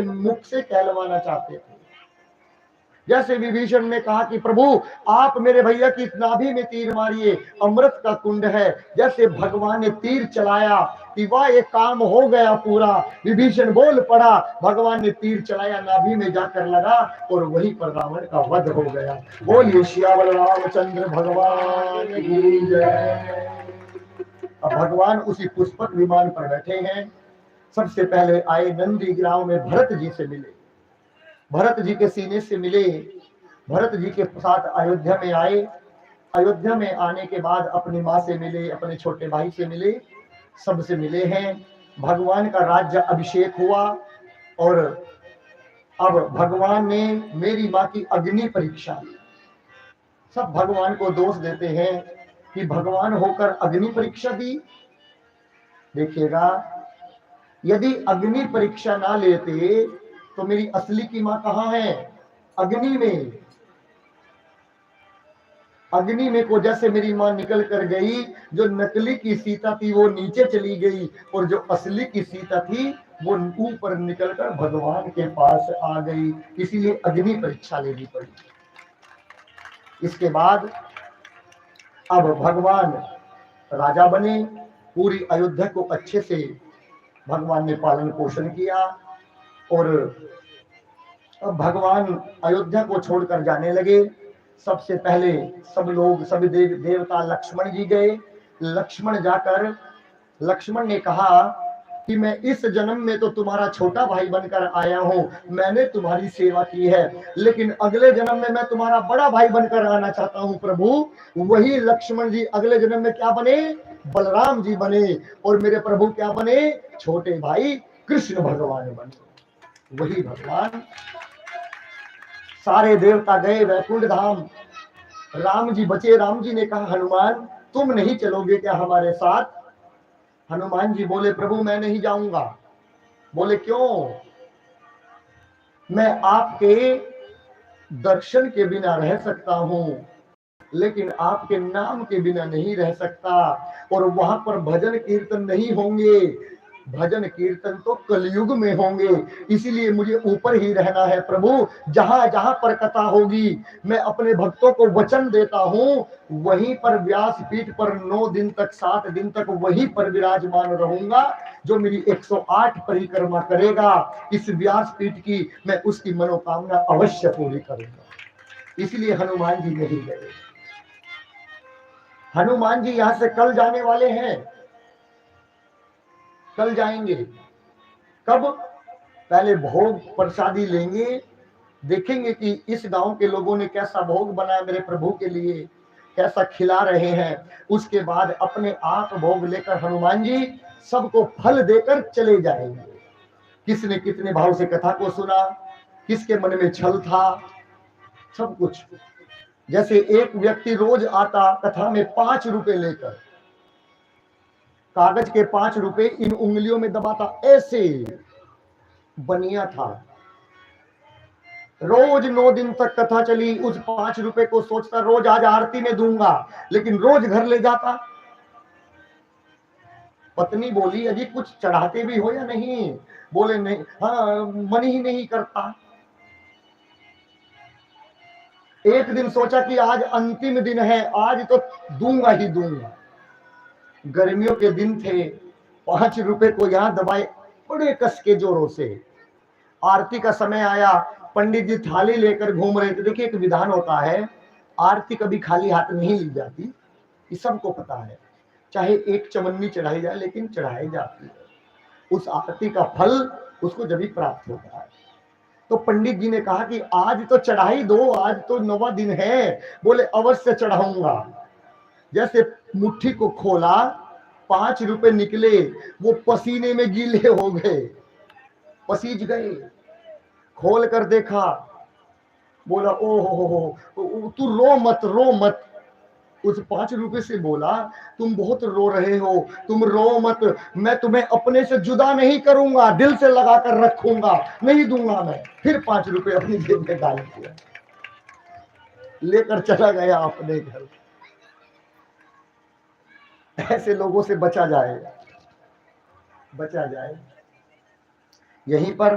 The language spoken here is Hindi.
मुख से कहलवाना चाहते थे। जैसे विभीषण ने कहा कि प्रभु आप मेरे भैया की नाभि में तीर मारिए, अमृत का कुंड है। जैसे भगवान ने तीर चलाया कि वाह ये काम हो गया पूरा, विभीषण बोल पड़ा, भगवान ने तीर चलाया, नाभि में जाकर लगा और वहीं पर रावण का वध हो गया। बोलिए सियावर रामचंद्र भगवान की जय। अब भगवान उसी पुष्पक विमान पर बैठे हैं। सबसे पहले आए नंदी ग्राम में भरत जी से मिले, भरत जी के सीने से मिले, भरत जी के साथ अयोध्या में आए। अयोध्या में आने के बाद अपनी माँ से मिले, अपने छोटे भाई से मिले, सबसे मिले हैं। भगवान का राज्य अभिषेक हुआ और अब भगवान ने मेरी माँ की अग्नि परीक्षा ली। सब भगवान को दोष देते हैं कि भगवान होकर अग्नि परीक्षा दी। देखिएगा, यदि अग्नि परीक्षा ना लेते तो मेरी असली की माँ कहाँ है? अग्नि में। अग्नि में को जैसे मेरी माँ निकल कर गई, जो नकली की सीता थी वो नीचे चली गई और जो असली की सीता थी वो ऊपर निकलकर भगवान के पास आ गई। इसीलिए अग्नि परीक्षा लेनी पड़ी। इसके बाद अब भगवान राजा बने, पूरी अयोध्या को अच्छे से भगवान ने पालन पोषण किया और अब भगवान अयोध्या को छोड़कर जाने लगे। सबसे पहले सब लोग, सभी देवता लक्ष्मण जी गए। लक्ष्मण जाकर लक्ष्मण ने कहा कि मैं इस जन्म में तो तुम्हारा छोटा भाई बनकर आया हूं, मैंने तुम्हारी सेवा की है, लेकिन अगले जन्म में मैं तुम्हारा बड़ा भाई बनकर आना चाहता हूं प्रभु। वही लक्ष्मण जी अगले जन्म में क्या बने? बलराम जी बने और मेरे प्रभु क्या बने? छोटे भाई कृष्ण भगवान बने। वही भगवान। सारे देवता गए वैकुंठ धाम, राम जी बचे। राम जी ने कहा हनुमान तुम नहीं चलोगे क्या हमारे साथ? हनुमान जी बोले प्रभु मैं नहीं जाऊंगा। बोले क्यों? मैं आपके दर्शन के बिना रह सकता हूं, लेकिन आपके नाम के बिना नहीं रह सकता। और वहां पर भजन कीर्तन नहीं होंगे, भजन कीर्तन तो कलयुग में होंगे, इसीलिए मुझे ऊपर ही रहना है प्रभु। जहां जहां पर कथा होगी मैं अपने भक्तों को वचन देता हूं, वहीं पर व्यासपीठ पर 9 दिन तक 7 दिन तक वहीं पर विराजमान रहूंगा। जो मेरी 108 परिक्रमा करेगा इस व्यासपीठ की, मैं उसकी मनोकामना अवश्य पूरी करूंगा। इसलिए हनुमान जी नहीं गए। हनुमान जी यहां से कल जाने वाले हैं, कल जाएंगे। कब? पहले भोग प्रसादी लेंगे, देखेंगे कि इस गांव के लोगों ने कैसा भोग बनाया मेरे प्रभु के लिए, कैसा खिला रहे हैं। उसके बाद अपने आप भोग लेकर हनुमान जी सबको फल देकर चले जाएंगे। किसने कितने भाव से कथा को सुना, किसके मन में छल था, सब कुछ। जैसे एक व्यक्ति रोज आता कथा में 5 रुपए लेकर, कागज के 5 रुपए इन उंगलियों में दबाता, ऐसे बनिया था। रोज 9 दिन तक कथा चली, उस 5 रुपए को सोचता रोज आज आरती में दूंगा, लेकिन रोज घर ले जाता। पत्नी बोली अजी कुछ चढ़ाते भी हो या नहीं? बोले नहीं, हाँ मन ही नहीं करता। एक दिन सोचा कि आज अंतिम दिन है, आज तो दूंगा ही दूंगा। गर्मियों के दिन थे, 5 रुपए को यहां दबाए बड़े कस के जोरों से। आरती का समय आया, पंडित जी थाली लेकर घूम रहे थे। देखिए एक विधान होता है, आरती कभी खाली हाथ नहीं ली जाती, ये सबको पता है। चाहे एक चवन्नी चढ़ाई जाए लेकिन चढ़ाई जाती है। उस आरती का फल उसको जब भी प्राप्त होता है। तो पंडित जी ने कहा कि आज तो चढ़ाई दो, आज तो 9वां दिन है। बोले अवश्य चढ़ाऊंगा। जैसे मुट्ठी को खोला, 5 रुपए निकले, वो पसीने में गीले हो गए, पसीज गए। खोल कर देखा, बोला ओ हो, तू रो मत, रो मत। उस 5 रुपए से बोला तुम बहुत रो रहे हो, तुम रो मत, मैं तुम्हें अपने से जुदा नहीं करूंगा, दिल से लगा कर रखूंगा, नहीं दूंगा मैं। फिर 5 रुपए अपनी जेब में डाल दिया, लेकर चला गया अपने घर। ऐसे लोगों से बचा जाए, बचा जाए। यहीं पर